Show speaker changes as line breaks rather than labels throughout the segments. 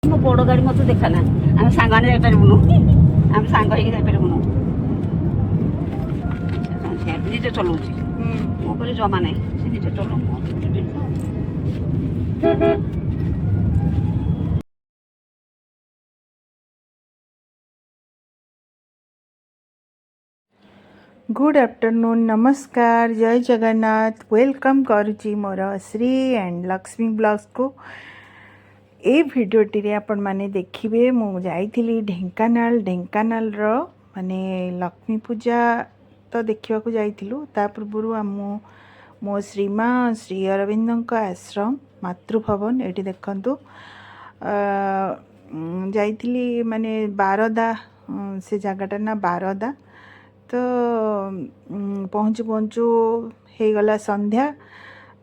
ମୋ ବଡ଼ ଗାଡ଼ି ମୋତେ ଦେଖା ନା ଆମେ ସାଙ୍ଗମାନେ ଯାଇପାରିବୁନୁ ଆମେ ସାଙ୍ଗ ହେଇକି ଯାଇପାରିବୁନୁ ସେ ନିଜେ ଚଲାଉଛି ମୋ ଉପରେ ଜମା ନାହିଁ ସେ ନିଜେ ଚଲାଉ
गुड आफ्टरनून नमस्कार जय जगन्नाथ वेलकम करुची मोर श्री एंड लक्ष्मी ब्लॉग्स को ए भिडियोटी रे आपण माने देखिबे मु जाइथिली ढेंकानाल रो माने लक्ष्मी पूजा तो देखिबा को जाइथिलु ता पूर्वरु मो श्रीमा श्री अरविंदଙ୍କ आश्रम मातृभवन एटी देखंतु जाइथिली माने बारदा से जगटा ना बारदा तो पहुँचु पहुँचु हो गला संध्या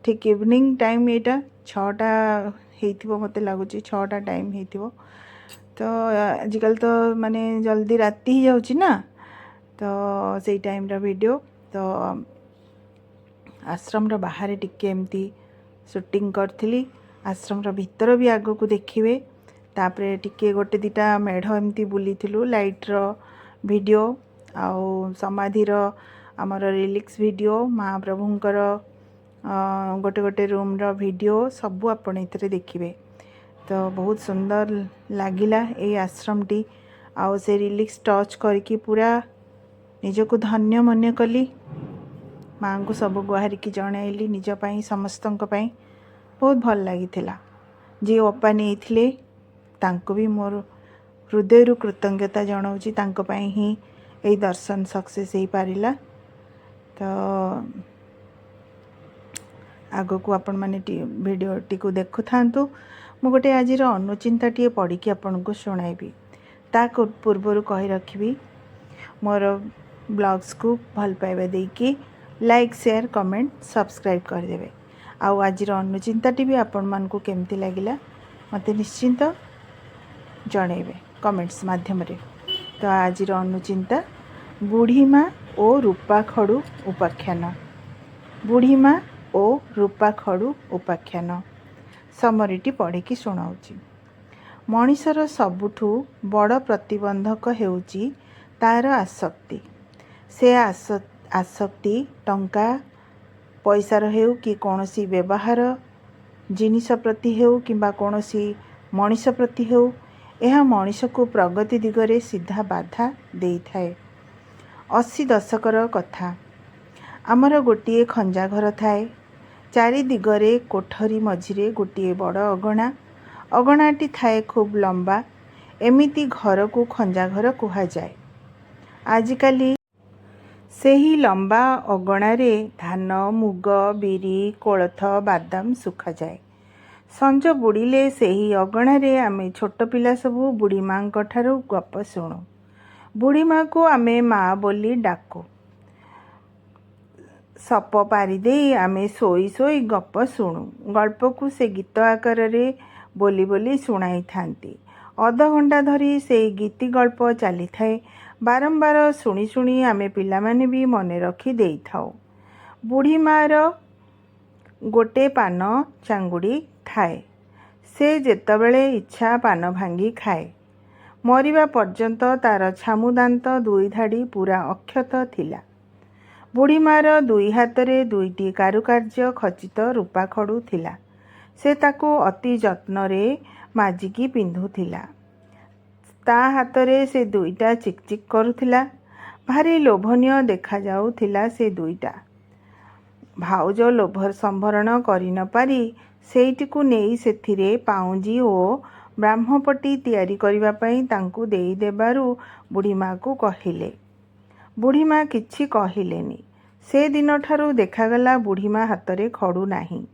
ठीक इवनिंग टाइम यहाँ 6टा हो मत लगुच 6टा टाइम हो तो आजिकल तो माने जल्दी राति ही जाऊँगी ना तो से टाइम वीडियो तो आश्रम रो बाहर टिके एमती शूटिंग करी आश्रम रो भीतर भी आग को देखिए तापरे टिके गोटे दीटा मेढ़ एमती बुली लाइट रो वीडियो आउ समाधिर आमर रिलिक्स वीडियो महाप्रभुंकर गोटे गोटे रूम रो वीडियो सबू आपण इतरे देखिए तो बहुत सुंदर लागिला ए आश्रम टी आउ से रिलिक्स टच करके पूरा निजको धन्य मन कली माँ को सब गुहारिकी जनइली निज पाई समस्तंक पाई बहुत भल लागिथिला जे अपा नहीं तांको भी मोर हृदय कृतज्ञता जनाऊँगी तांको पाई ही यही दर्शन सक्सेस हो पारिला तो आग को आपण माने वीडियो टी को देखु थांतु मु गोटे आज अनुचिंता टी पढ़ी आपन को सुनाइबी ता पूर्वर कही रखी मोर ब्लॉग्स को भल पाइबा देकी लाइक शेयर कमेंट सब्सक्राइब करदेवे आउ आज अनुचिंता टी भी आपण मान को केमती लागिला मते निश्चिंत जणेबे कमेंट्स माध्यम रे तो आज अनुचिंता बुढ़ीमा और रूपा खड़ू उपाख्यान बुढ़ीमा और रूपा खड़ू उपाख्यान समरीटी पढ़ी शुणाऊँगी मनीषर सबुठु बड़ प्रतिबंधक हेउची तार आसक्ति से आसक्ति टंका पैसार हेउ कि कौनसी व्यवहार जिनिस प्रति हेउ किंबा कौनसी मनीष प्रति हेउ यह मनीष को प्रगति दिगरे सीधा बाधा दे थाए 80 दशकर कथा आमर गोटे खंजा घर थाए चारि दिगरे कोठरी मझिरे गोटे बड़ अगणा अगणाटी थाए खूब लंबा एमिति घर को खंजा घर कहा जाए आजिकाली सेही लंबा अगणारे धान मुग बिरी कोलथ बादाम सुखा जाए संज बुड़िले सेही अगणारे आमे छोट पिला सबू बुढ़ी माँ ठारू गप शुणु बुढ़ी माँ को आमे माँ बोली डाकू सप पारिदे आमे सोई सोई गप शुणु गल्प को से गीत आकार रे बोली बोली शुणाई थांती अध घंटा धरी से गीति गल्प चली थाए बारंबार शुणी शुणी आमे पिला माने भी मने रखी देई थाओ बुढ़ी माँ रो गोटे पान चांगुड़ी थाए से जेतबेले इच्छा पान भांगी खाए मरिबा पर्यंत तार छामुदांत दुई धाड़ी पूरा अक्षत थिला बुढ़ी मार दुई हाथ रे दुईटी कारुकार्य खचित रूपा खड़ू थिला से ताकू अति जत्न रे माजिकी पिंधुथिला ता हाथ रे से दुईटा चिकचिक करुथिला भारी लोभनीय देखा जाउथिला से दुईटा भाउज लोभ संभरण करि न पारी सेइटिकु नेई सेथिरे पाउंजी ओ ब्राह्मपट्टी तैयारी करिबा पई तांकु देई देबारु बुढ़ी माँ को कहिले बुढ़ी माँ किछि कहिलेनी से दिन ठारू देखागला बुढ़ी माँ हाथ रे खड़ू नाही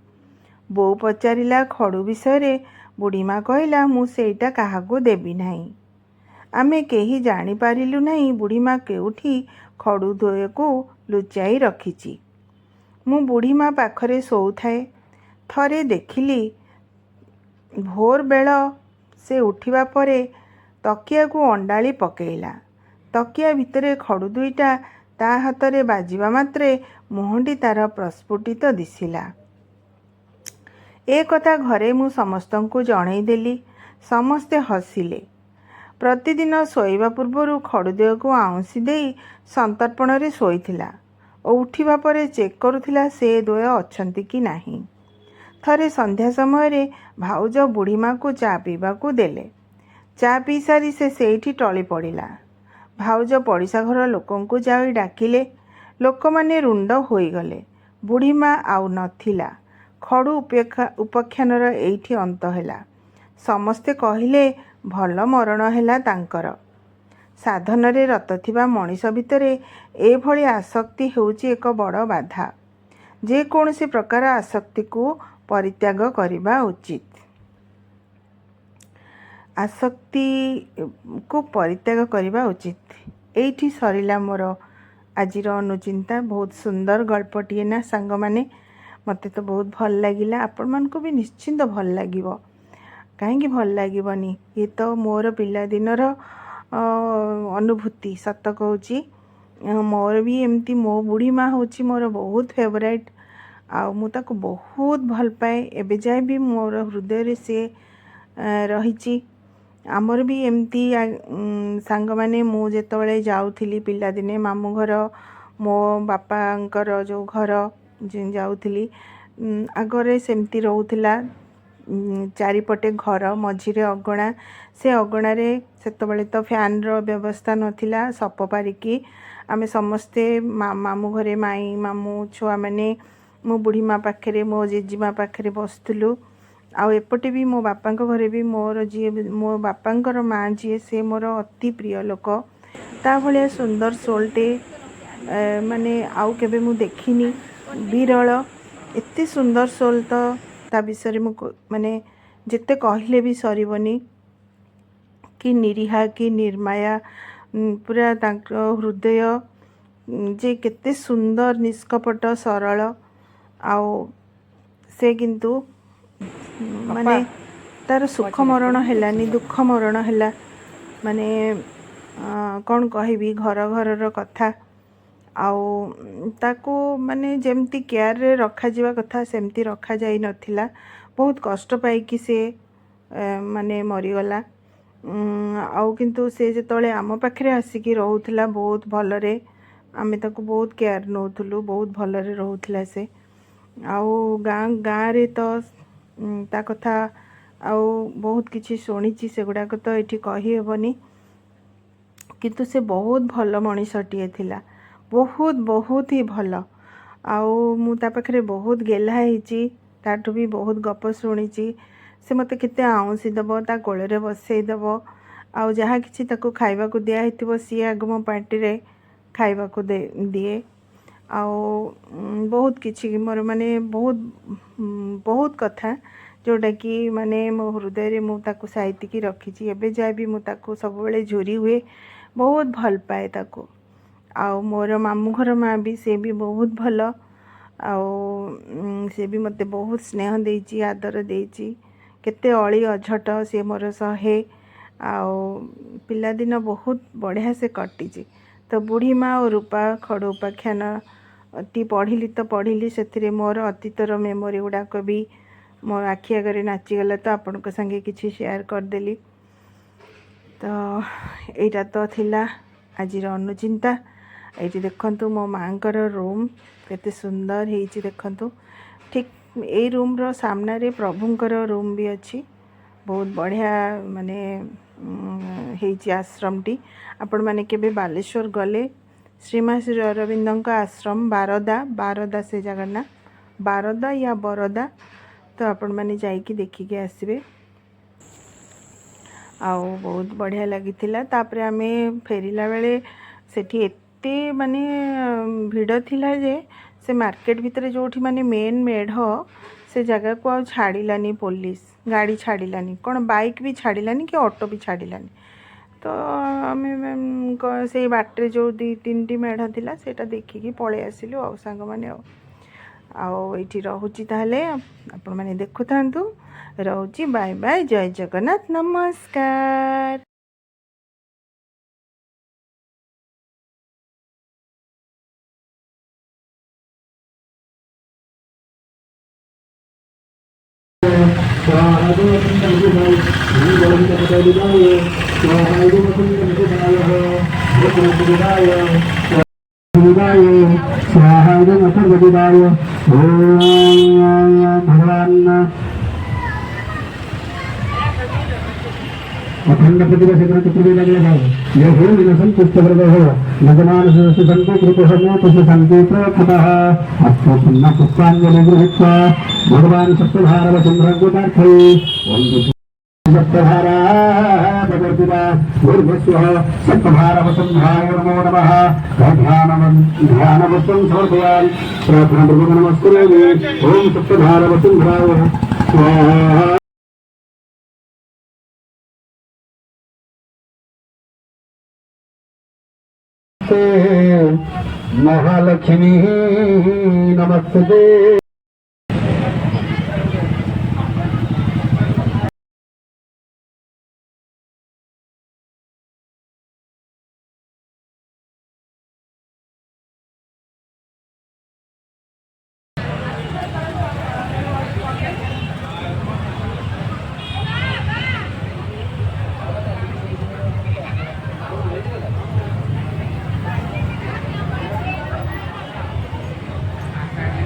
बो पचारिला खड़ू विषय रे बुढ़ी माँ कहला मु सेइटा काहाको देबी नाही आमे केही जानी पारिलु नाही बुढ़ी माँ केउठी खड़ू धोए को लुचाई रखिची मु बुढ़ी माँ पाखरे सोउथाए थरे देखिली भोर बेल से उठिबा परे तकिया को अंडाली पकेइला तकिया भितरे खड़ू दुईटा ता हाथ रे बाजिबा मात्रे मुहंटी तार प्रस्फुटित दिसिला ए कथा घरे मु समस्तंकु जणई देली ସମସ୍ତେ ହସିଲେ। ପ୍ରତିଦିନ ଶୋଇବା ପୂର୍ବରୁ ଖଡ଼ୁଦେହକୁ ଆଉଁସି ଦେଇ ସନ୍ତର୍ପଣରେ ଶୋଇଥିଲା ଓ ଉଠିବା ପରେ ଚେକ୍ କରୁଥିଲା ସେ ଦ୍ୱୟ ଅଛନ୍ତି କି ନାହିଁ। ଥରେ ସନ୍ଧ୍ୟା ସମୟରେ ଭାଉଜ ବୁଢ଼ୀମାକୁ ଚା ପିଇବାକୁ ଦେଲେ। ଚା ପିଇସାରି ସେ ସେଇଠି ଟଳି ପଡ଼ିଲା। ଭାଉଜ ପଡ଼ିଶା ଘର ଲୋକଙ୍କୁ ଯାଇ ଡାକିଲେ। ଲୋକମାନେ ରୁଣ୍ଡ ହୋଇଗଲେ। ବୁଢ଼ୀମା ଆଉ ନଥିଲା। ଖଡ଼ୁ ଉପାଖ୍ୟାନର ଏଇଠି ଅନ୍ତ ହେଲା। ସମସ୍ତେ କହିଲେ ଭଲ ମରଣ ହେଲା ତାଙ୍କର। ସାଧନରେ ରତ ଥିବା ମଣିଷ ଭିତରେ ଏଭଳି ଆସକ୍ତି ହେଉଛି ଏକ ବଡ଼ ବାଧା। ଯେକୌଣସି ପ୍ରକାର ଆସକ୍ତିକୁ ପରିତ୍ୟାଗ କରିବା ଉଚିତ। ଆସକ୍ତିକୁ ପରିତ୍ୟାଗ କରିବା ଉଚିତ। ଏଇଠି ସରିଲା ମୋର ଆଜିର ଅନୁଚିନ୍ତା। ବହୁତ ସୁନ୍ଦର ଗଳ୍ପଟିଏ ନା ସାଙ୍ଗମାନେ। ମୋତେ ତ ବହୁତ ଭଲ ଲାଗିଲା। ଆପଣମାନଙ୍କୁ ବି ନିଶ୍ଚିନ୍ତ ଭଲ ଲାଗିବ। କାହିଁକି ଭଲ ଲାଗିବନି? ଇଏ ତ ମୋର ପିଲାଦିନର ଅନୁଭୂତି। ସତ କହୁଛି, ମୋର ବି ଏମିତି ମୋ ବୁଢ଼ୀମା ହେଉଛି ମୋର ବହୁତ ଫେଭରାଇଟ୍। ଆଉ ମୁଁ ତାକୁ ବହୁତ ଭଲ ପାଏ। ଏବେ ଯାଏ ବି ମୋର ହୃଦୟରେ ସେ ରହିଛି। ଆମର ବି ଏମିତି ସାଙ୍ଗମାନେ, ମୁଁ ଯେତେବେଳେ ଯାଉଥିଲି ପିଲାଦିନେ ମାମୁଁ ଘର, ମୋ ବାପାଙ୍କର ଯେଉଁ ଘର ଯାଉଥିଲି, ଆଗରେ ସେମିତି ରହୁଥିଲା। ଚାରିପଟେ ଘର, ମଝିରେ ଅଗଣା। ସେ ଅଗଣାରେ ସେତେବେଳେ ତ ଫ୍ୟାନ୍ର ବ୍ୟବସ୍ଥା ନଥିଲା। ସପ ପାରିକି ଆମେ ସମସ୍ତେ ମାମୁଁ ଘରେ ମାଇଁ ମାମୁଁ ଛୁଆମାନେ ମୋ ବୁଢ଼ୀମା ପାଖରେ, ମୋ ଜେଜେମା ପାଖରେ ବସୁଥିଲୁ। ଆଉ ଏପଟେ ବି ମୋ ବାପାଙ୍କ ଘରେ ବି ମୋର ମୋ ବାପାଙ୍କର ମାଆ ଯିଏ, ସେ ମୋର ଅତି ପ୍ରିୟ ଲୋକ। ତା ଭଳିଆ ସୁନ୍ଦର ସୋଲ୍ଟେ ମାନେ ଆଉ କେବେ ମୁଁ ଦେଖିନି। ବିରଳ। ଏତେ ସୁନ୍ଦର ସୋଲ୍ ତ ତା ବିଷୟରେ ମୁଁ ମାନେ ଯେତେ କହିଲେ ବି ସରିବନି। କି ନିରୀହା, କି ନିର୍ମାୟା, ପୁରା ତାଙ୍କ ହୃଦୟ ଯେ କେତେ ସୁନ୍ଦର, ନିଷ୍କପଟ, ସରଳ। ଆଉ ସେ କିନ୍ତୁ ମାନେ ତାର ସୁଖ ମରଣ ହେଲାନି, ଦୁଃଖ ମରଣ ହେଲା। ମାନେ କ'ଣ କହିବି, ଘର ଘରର କଥା। ଆଉ ତାକୁ ମାନେ ଯେମିତି କେୟାରରେ ରଖାଯିବା କଥା ସେମିତି ରଖାଯାଇ ନଥିଲା। ବହୁତ କଷ୍ଟ ପାଇକି ସେ ମାନେ ମରିଗଲା। ଆଉ କିନ୍ତୁ ସେ ଯେତେବେଳେ ଆମ ପାଖରେ ଆସିକି ରହୁଥିଲା ବହୁତ ଭଲରେ, ଆମେ ତାକୁ ବହୁତ କେୟାର ନେଉଥିଲୁ। ବହୁତ ଭଲରେ ରହୁଥିଲା ସେ। ଆଉ ଗାଁରେ ତ ତା କଥା ଆଉ ବହୁତ କିଛି ଶୁଣିଛି, ସେଗୁଡ଼ାକ ତ ଏଠି କହିହେବନି। କିନ୍ତୁ ସେ ବହୁତ ଭଲ ମଣିଷଟିଏ ଥିଲା। ବହୁତ ବହୁତ ହି ଭଲ। ଆଉ ମୁଁ ତା ପାଖରେ ବହୁତ ଗେହ୍ଲା ହେଇଛି। ତାଠୁ ବି ବହୁତ ଗପ ଶୁଣିଛି। ସେ ମୋତେ କେତେ ଆଉଁସି ଦେବ, ତା କୋଳରେ ବସେଇ ଦେବ। ଆଉ ଯାହା କିଛି ତାକୁ ଖାଇବାକୁ ଦିଆହେଇଥିବ ସିଏ ଆଗ ମୋ ପାଟିରେ ଖାଇବାକୁ ଦିଏ। ଆଉ ବହୁତ କିଛି ମୋର ମାନେ ବହୁତ କଥା ଯେଉଁଟାକି ମାନେ ମୋ ହୃଦୟରେ ମୁଁ ତାକୁ ସାଇତିକି ରଖିଛି। ଏବେ ଯାଏ ବି ମୁଁ ତାକୁ ସବୁବେଳେ ଝୁରି ହୁଏ। ବହୁତ ଭଲ ପାଏ ତାକୁ। ଆଉ ମୋର ମାମୁଁ ଘର ମାଆ ବି, ସେ ବି ବହୁତ ଭଲ। ଆଉ ସେ ବି ମୋତେ ବହୁତ ସ୍ନେହ ଦେଇଛି, ଆଦର ଦେଇଛି। କେତେ ଅଳି ଅଝଟ ସେ ମୋର ସହେ। ଆଉ ପିଲାଦିନ ବହୁତ ବଢ଼ିଆ ସେ କଟିଛି। ତ ବୁଢ଼ୀମା ଓ ରୂପା ଖଡ଼ୁ ଉପାଖ୍ୟାନଟି ପଢ଼ିଲି ତ ପଢ଼ିଲି। ସେଥିରେ ମୋର ଅତୀତର ମେମୋରି ଗୁଡ଼ାକ ବି ମୋ ଆଖି ଆଗରେ ନାଚିଗଲା। ତ ଆପଣଙ୍କ ସାଙ୍ଗେ କିଛି ସେୟାର କରିଦେଲି। ତ ଏଇଟା ତ ଥିଲା ଆଜିର ଅନୁଚିନ୍ତା। ଏଇଠି ଦେଖନ୍ତୁ ମୋ ମାଆଙ୍କର ରୁମ୍ କେତେ ସୁନ୍ଦର ହେଇଛି ଦେଖନ୍ତୁ। ଠିକ୍ ଏଇ ରୁମ୍ର ସାମ୍ନାରେ ପ୍ରଭୁଙ୍କର ରୁମ୍ ବି ଅଛି। ବହୁତ ବଢ଼ିଆ ମାନେ ହେଇଛି ଆଶ୍ରମଟି। ଆପଣମାନେ କେବେ ବାଲେଶ୍ୱର ଗଲେ ଶ୍ରୀମା ଶ୍ରୀ ଅରବିନ୍ଦଙ୍କ ଆଶ୍ରମ ବାରଦା ସେ ଜାଗା ନା, ବାରଦା ୟା ବରଦା, ତ ଆପଣମାନେ ଯାଇକି ଦେଖିକି ଆସିବେ। ଆଉ ବହୁତ ବଢ଼ିଆ ଲାଗିଥିଲା। ତାପରେ ଆମେ ଫେରିଲା ବେଳେ ସେଠି ଏତେ ମାନେ ଭିଡ଼ ଥିଲା ଯେ ସେ ମାର୍କେଟ ଭିତରେ ଯେଉଁଠି ମାନେ ମେନ୍ ମେଢ଼, ସେ ଜାଗାକୁ ଆଉ ଛାଡ଼ିଲାନି ପୋଲିସ। ଗାଡ଼ି ଛାଡ଼ିଲାନି, କ'ଣ ବାଇକ୍ ବି ଛାଡ଼ିଲାନି କି ଅଟୋ ବି ଛାଡ଼ିଲାନି। ତ ଆମେ ସେଇ ବାଟରେ ଯେଉଁ 2-3ଟି ମେଢ଼ ଥିଲା ସେଇଟା ଦେଖିକି ପଳେଇ ଆସିଲୁ ଆଉ ସାଙ୍ଗମାନେ। ଆଉ ଏଇଠି ରହୁଛି ତାହେଲେ, ଆପଣମାନେ ଦେଖୁଥାନ୍ତୁ। ରହୁଛି, ବାଏ ବାଏ, ଜୟ ଜଗନ୍ନାଥ, ନମସ୍କାର।
भगवान अखंड प्रतिभा चतुर्वेद ये हो संतुष्ट वर्ग हो भगवान संतो कृतसमो पशु संकेत कृतः अस्तु पुण्य पुष्पांजलि गृहीत्वा भगवान सप्तभार वसुंधरगोदार्थये सप्तभारा भगवद्गीता भूर्भुवः सप्तभार वसुंधराय नमो नमः ध्यानवत्तं समर्पयामि प्रार्थना पूर्वक नमस्कुर्यामि ओम सप्तभार वसुंधराय स्वाहा। महालक्ष्मी नमस्ते।